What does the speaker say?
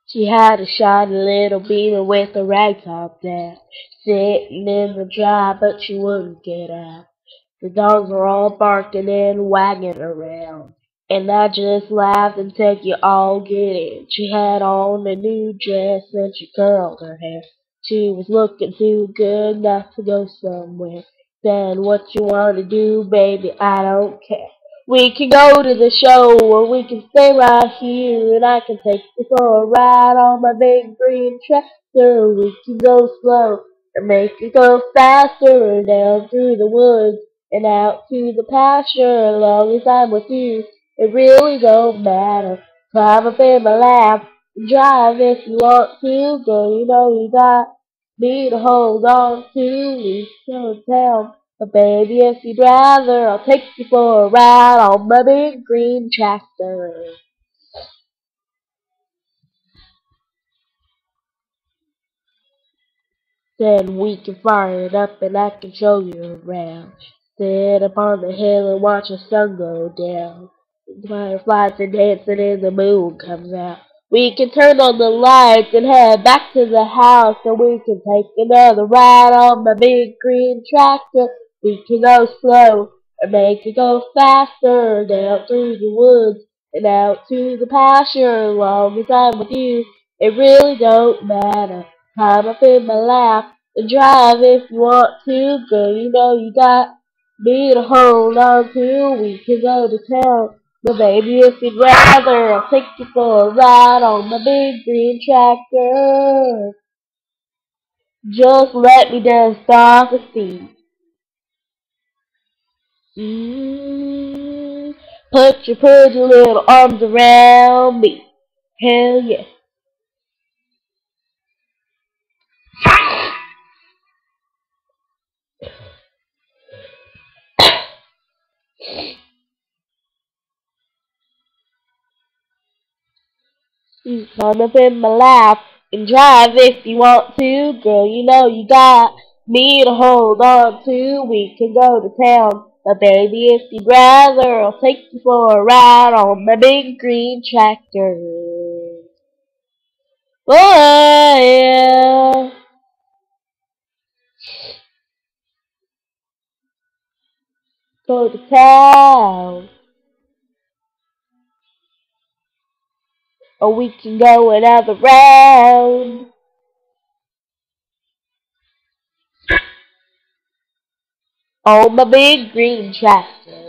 She had a shiny little beamer with a ragtop down, sitting in the dry, but she wouldn't get out. The dogs were all barking and wagging around, and I just laughed and said, "You all get in." She had on a new dress and she curled her hair. She was looking too good not to go somewhere. Said, "What you want to do, baby? I don't care. We can go to the show or we can stay right here and I can take you for a ride on my big green tractor. We can go slow or make it go faster down through the woods and out to the pasture. As long as I'm with you, it really don't matter. Climb up in my lap and drive if you want to. Girl, you know you got me to hold on to. We go to town. But baby, if you'd rather, I'll take you for a ride on my big green tractor. Then we can fire it up and I can show you around. Sit up on the hill and watch the sun go down. The fireflies are dancing and the moon comes out. We can turn on the lights and head back to the house and we can take another ride on my big green tractor. We can go slow or make it go faster down through the woods and out to the pasture. As long as I'm with you, it really don't matter. Climb up in my lap and drive if you want to. Girl, you know you got me to hold on to. We can go to town. But baby, if you'd rather, I'll take you for a ride on my big green tractor. Just let me dust off the seat. Mm, put your pretty little arms around me. Hell yeah. You climb up in my lap and drive if you want to. Girl, you know you got me to hold on to. We can go to town. But baby, if you'd rather, I'll take you for a ride on my big green tractor. Oh yeah. Go to town. Or we can go another round on my big green tractor.